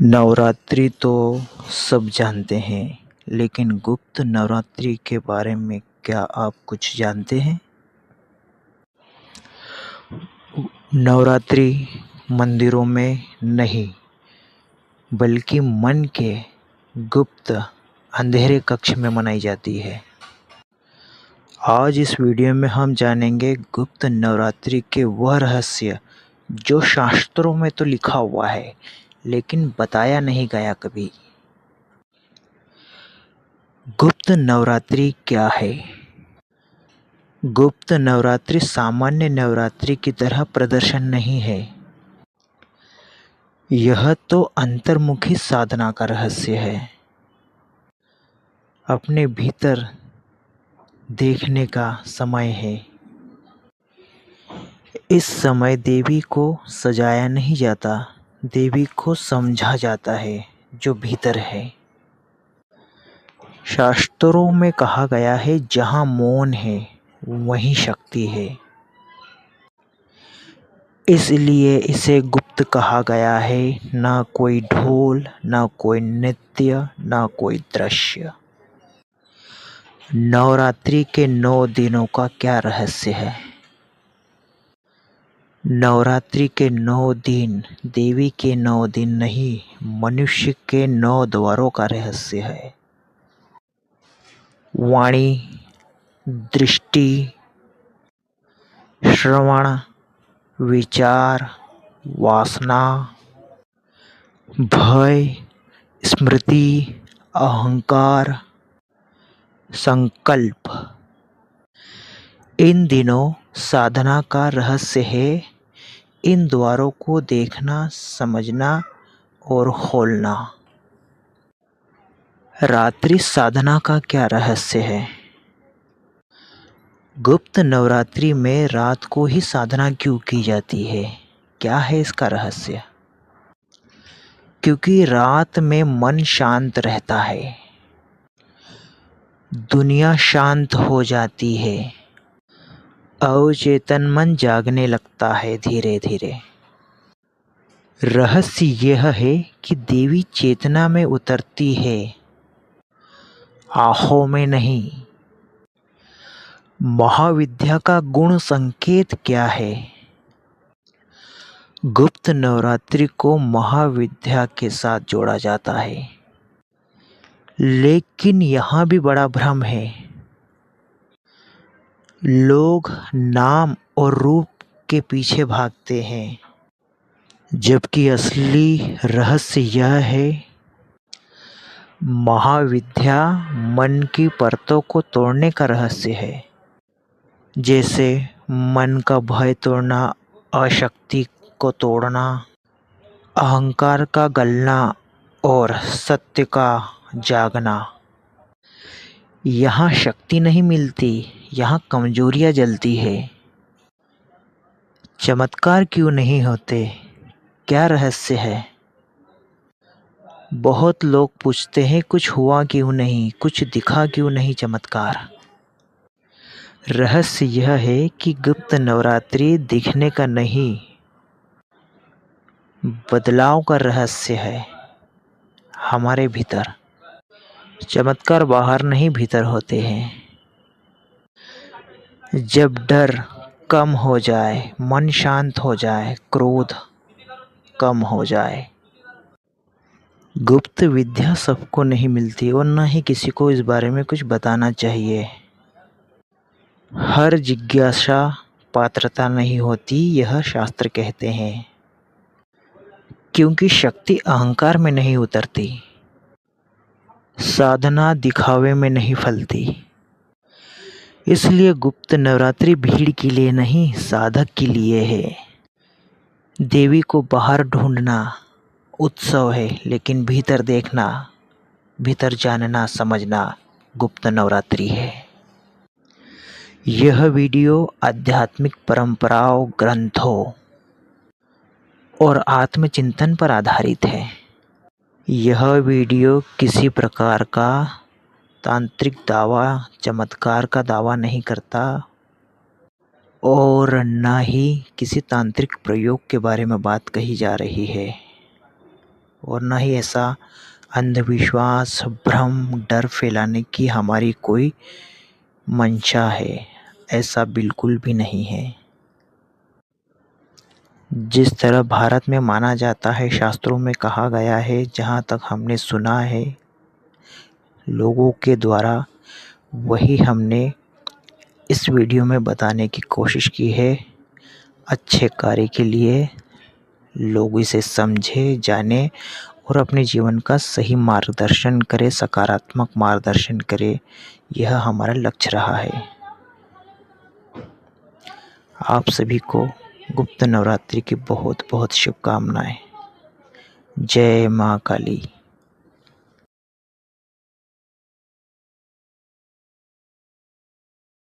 नवरात्रि तो सब जानते हैं, लेकिन गुप्त नवरात्रि के बारे में क्या आप कुछ जानते हैं? नवरात्रि मंदिरों में नहीं, बल्कि मन के गुप्त अंधेरे कक्ष में मनाई जाती है। आज इस वीडियो में हम जानेंगे गुप्त नवरात्रि के वह रहस्य जो शास्त्रों में तो लिखा हुआ है, लेकिन बताया नहीं गया कभी। गुप्त नवरात्रि क्या है? गुप्त नवरात्रि सामान्य नवरात्रि की तरह प्रदर्शन नहीं है। यह तो अंतर्मुखी साधना का रहस्य है। अपने भीतर देखने का समय है। इस समय देवी को सजाया नहीं जाता, देवी को समझा जाता है जो भीतर है। शास्त्रों में कहा गया है, जहाँ मौन है वहीं शक्ति है। इसलिए इसे गुप्त कहा गया है। ना कोई ढोल, ना कोई नृत्य, ना कोई दृश्य। नवरात्रि के 9 दिनों का क्या रहस्य है? नवरात्रि के 9 दिन देवी के 9 दिन नहीं, मनुष्य के 9 द्वारों का रहस्य है। वाणी, दृष्टि, श्रवण, विचार, वासना, भय, स्मृति, अहंकार, संकल्प। इन दिनों साधना का रहस्य है इन द्वारों को देखना, समझना और खोलना। रात्रि साधना का क्या रहस्य है? गुप्त नवरात्रि में रात को ही साधना क्यों की जाती है? क्या है इसका रहस्य? क्योंकि रात में मन शांत रहता है, दुनिया शांत हो जाती है, अवचेतन मन जागने लगता है धीरे धीरे। रहस्य यह है कि देवी चेतना में उतरती है, आँखों में नहीं। महाविद्या का गुण संकेत क्या है? गुप्त नवरात्रि को महाविद्या के साथ जोड़ा जाता है, लेकिन यहाँ भी बड़ा भ्रम है। लोग नाम और रूप के पीछे भागते हैं, जबकि असली रहस्य यह है, महाविद्या मन की परतों को तोड़ने का रहस्य है। जैसे मन का भय तोड़ना, अशक्ति को तोड़ना, अहंकार का गलना और सत्य का जागना। यहाँ शक्ति नहीं मिलती, यहाँ कमजोरियाँ जलती है। चमत्कार क्यों नहीं होते? क्या रहस्य है? बहुत लोग पूछते हैं, कुछ हुआ क्यों नहीं, कुछ दिखा क्यों नहीं चमत्कार? रहस्य यह है कि गुप्त नवरात्रि दिखने का नहीं, बदलाव का रहस्य है। हमारे भीतर चमत्कार बाहर नहीं, भीतर होते हैं। जब डर कम हो जाए, मन शांत हो जाए, क्रोध कम हो जाए। गुप्त विद्या सबको नहीं मिलती और न ही किसी को इस बारे में कुछ बताना चाहिए। हर जिज्ञासा पात्रता नहीं होती, यह शास्त्र कहते हैं। क्योंकि शक्ति अहंकार में नहीं उतरती, साधना दिखावे में नहीं फलती। इसलिए गुप्त नवरात्रि भीड़ के लिए नहीं, साधक के लिए है। देवी को बाहर ढूंढना उत्सव है, लेकिन भीतर देखना, भीतर जानना, समझना गुप्त नवरात्रि है। यह वीडियो आध्यात्मिक परंपराओं, ग्रंथों और आत्मचिंतन पर आधारित है। यह वीडियो किसी प्रकार का तांत्रिक दावा, चमत्कार का दावा नहीं करता और न ही किसी तांत्रिक प्रयोग के बारे में बात कही जा रही है। और न ही ऐसा अंधविश्वास, भ्रम, डर फैलाने की हमारी कोई मंशा है। ऐसा बिल्कुल भी नहीं है। जिस तरह भारत में माना जाता है, शास्त्रों में कहा गया है, जहाँ तक हमने सुना है लोगों के द्वारा, वही हमने इस वीडियो में बताने की कोशिश की है। अच्छे कार्य के लिए लोग इसे समझे, जाने और अपने जीवन का सही मार्गदर्शन करें, सकारात्मक मार्गदर्शन करें। यह हमारा लक्ष्य रहा है। आप सभी को गुप्त नवरात्रि की बहुत बहुत शुभकामनाएं। जय माँ काली।